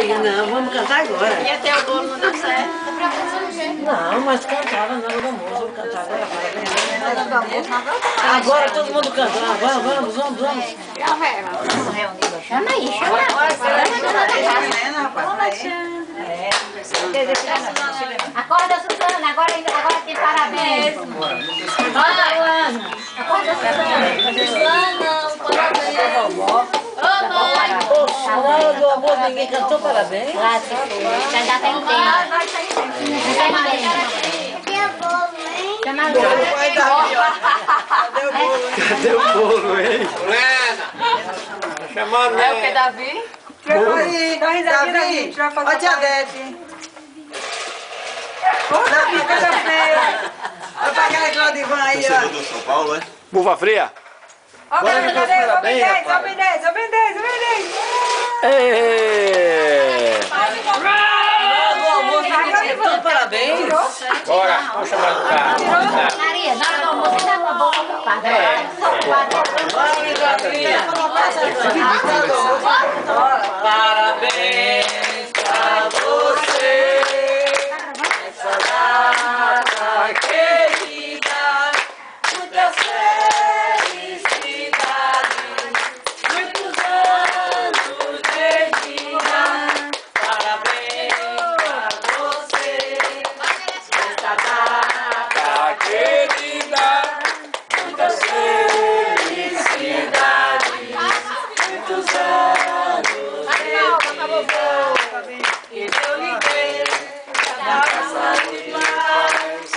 aí, não, vamos cantar agora. Ia ter o bolo, não deu certo. Não, mas cantava na hora do almoço, vamos cantar agora, parabéns. Agora todo mundo canta, vamos. Chama aí, chama. Acorda, Suzana, agora tem parabéns. Acorda, Ana. Acorda, Suzana. Suzana, parabéns. Na hora do almoço ninguém cantou parabéns? Claro que foi. Já tem tempo. Chama Cadê o bolo, hein? Chamando, é o que, Davi? Dá risadinha, Davi. Ó, tia Dete. Davi, coisa feia. Vai pagar aquela divã aí, ó. do São Paulo, é? Bufa fria? Ó, cadê? Sobe 10. Ê! Na hora do almoço ninguém cantou parabéns? Bora, vamos chamar do carro. Maria, na hora do almoço dá uma boca ocupada. Parabéns pra você, essa data querida, muitas felicidades, muitos anos de vida. Parabéns pra você, essa data querida, muitas felicidades, muitos anos de vida. Que Deus lhe dê cada saúde e paz.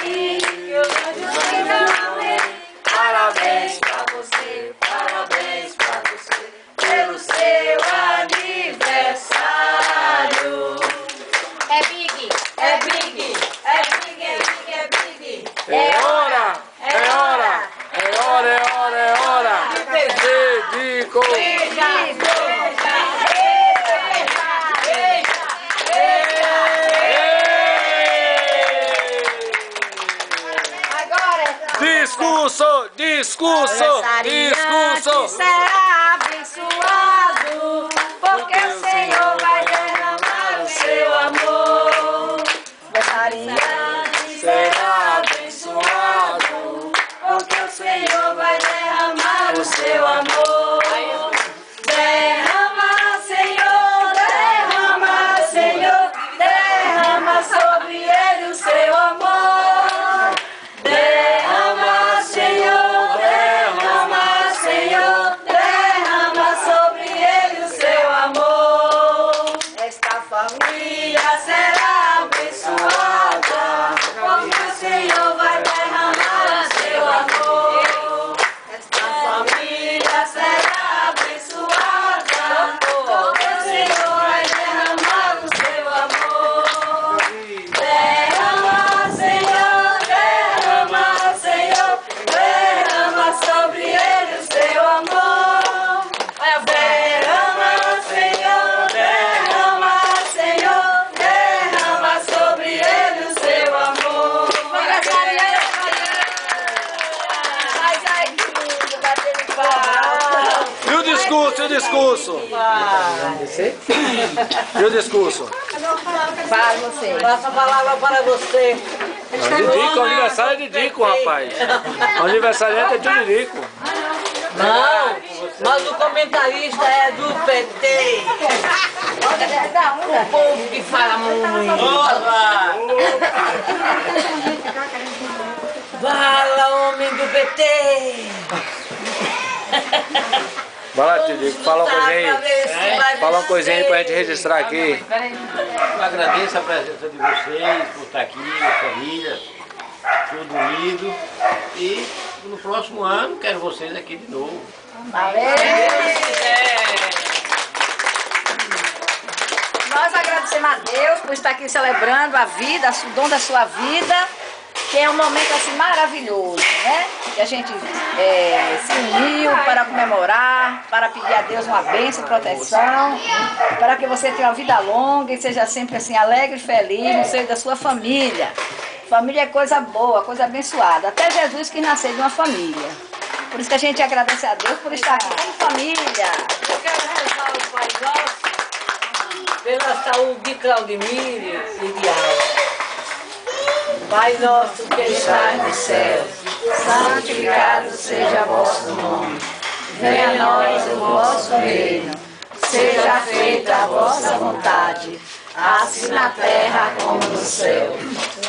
E que os anjos amém. Parabéns pra você, pelo seu aniversário. É Big. É big. É hora! Dedico! Discurso! Será abençoado, porque o Senhor vai derramar o seu amor. Aniversariante será abençoado, porque o Senhor vai derramar o seu amor. Derrama, Senhor, derrama sobre ele o seu amor. Derrama, Senhor, derrama sobre ele o seu amor. Esta família será abençoada, porque o Senhor vai derramar o seu amor. Esta família será abençoada, porque o Senhor vai derramar o seu amor. Derrama, Senhor, derrama sobre ele o seu amor. Derrama, Senhor, derrama sobre ele o seu amor. Faz aí, filho, batendo palma. E o discurso? E o discurso? Para você. Passa a palavra para você. Didico, aniversário é Didico, rapaz. O aniversariante é Didico. Não, mas o comentarista é do PT. O povo que fala muito. Fala, homem do PT. Vai lá, Didico, fala uma coisinha aí. Fala uma coisinha aí pra gente registrar aqui. Eu agradeço a presença de vocês, por estar aqui, a família, tudo unido. E no próximo ano quero vocês aqui de novo. Nós agradecemos a Deus por estar aqui celebrando a vida, o dom da sua vida, que é um momento assim maravilhoso, né? Que a gente se uniu para comemorar, para pedir a Deus uma bênção e proteção, para que você tenha uma vida longa e seja sempre assim alegre e feliz no seio da sua família. Família é coisa boa, coisa abençoada. Até Jesus quis nascer de uma família. Por isso que a gente agradece a Deus por estar aqui como família. Eu quero rezar o Pai Nosso pela saúde de Claudemiro e de Alva. Pai nosso que estás no céu, santificado seja vosso nome. Venha a nós o vosso reino. Seja feita a vossa vontade, assim na terra como no céu.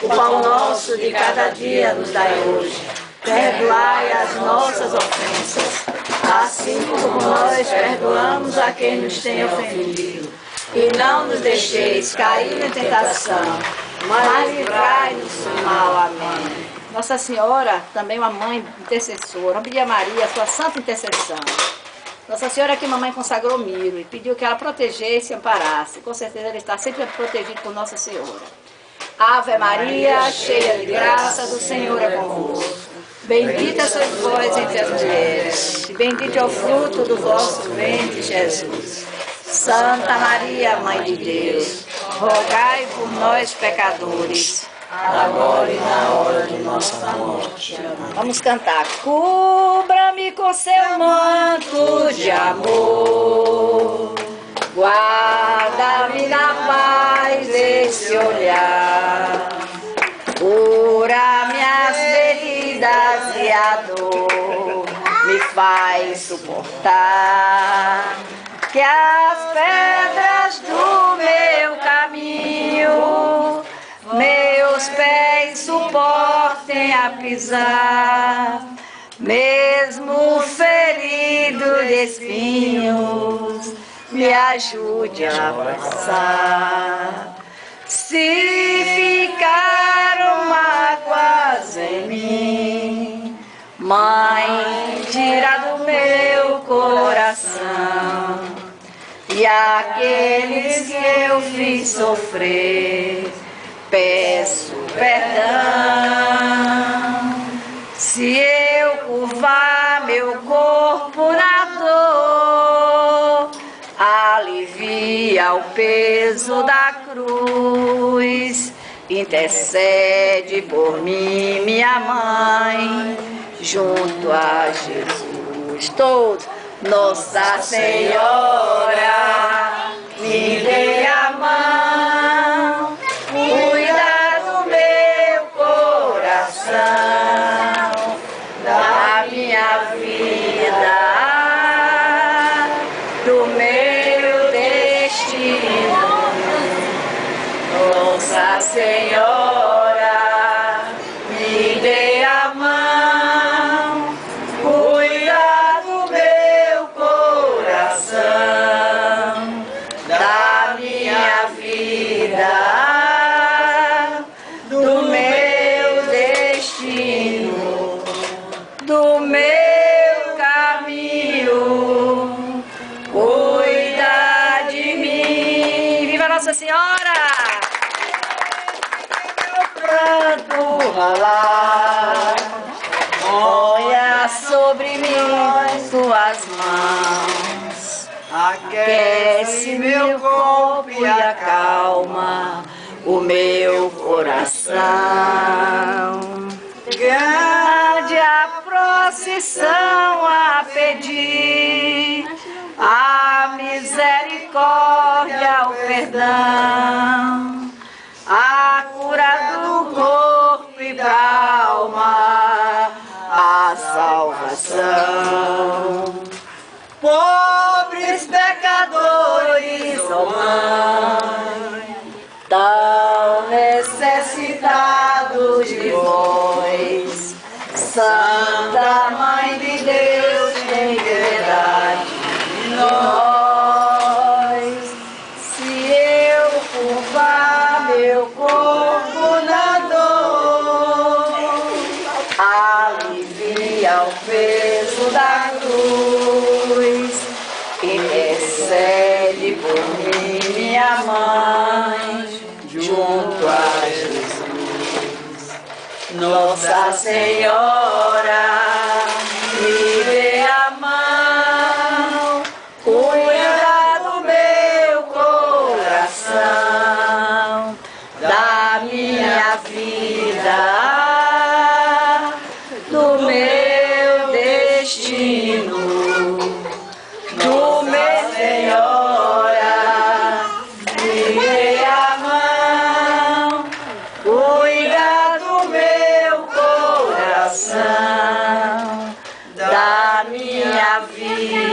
O pão nosso de cada dia nos dai hoje. Perdoai as nossas ofensas, assim como nós perdoamos a quem nos tem ofendido. E não nos deixeis cair em tentação, mas livrai-nos do mal. Amém. Nossa Senhora, também uma mãe intercessora, vamos pedir a Maria, a sua santa intercessão. Nossa Senhora que mamãe consagrou Miro e pediu que ela protegesse e amparasse. Com certeza ele está sempre protegido por Nossa Senhora. Ave Maria, cheia de graça, do Senhor é convosco. Bendita sois vós entre as mulheres, e bendito é o fruto do vosso ventre, Jesus. Santa Maria, Mãe de Deus, rogai por nós, pecadores, agora e na hora de nossa morte. Amém. Vamos cantar. Cubra-me com seu manto de amor, guarda-me na paz desse olhar, cura minhas feridas e a dor me faz suportar. Que as pedras do meu caminho meus pés suportem a pisar, mesmo ferido de espinhos, me ajude a passar. Se ficaram mágoas em mim, Mãe, tira do meu coração, e aqueles que eu fiz sofrer, peço perdão. Se eu curvar meu corpo na dor, alivia o peso da cruz, intercede por mim, minha mãe, junto a Jesus. Todos. Nossa Senhora, me dê a mão, cuida do meu coração, da minha vida, do meu destino. Nossa Senhora, me dê a mão, cuida do meu coração, da minha vida, do meu destino, do meu caminho, cuida de mim. Viva Nossa Senhora! Pranto rolar, olha sobre mim suas mãos, aquece meu corpo e acalma o meu coração. Grande a procissão a pedir, a misericórdia, o perdão, a cura do corpo e da alma, a salvação. Pobres pecadores, ó Mãe, tão necessitados de vós, Santa Mãe de Deus, tem piedade de nós. Se eu curvar meu corpo na dor, alivia o peso da cruz, intercede por mim, minha mãe, junto a Jesus. Nossa Senhora, me dê a mão, cuida do meu coração, da minha vida, do meu destino, do meu Senhora, me Maria.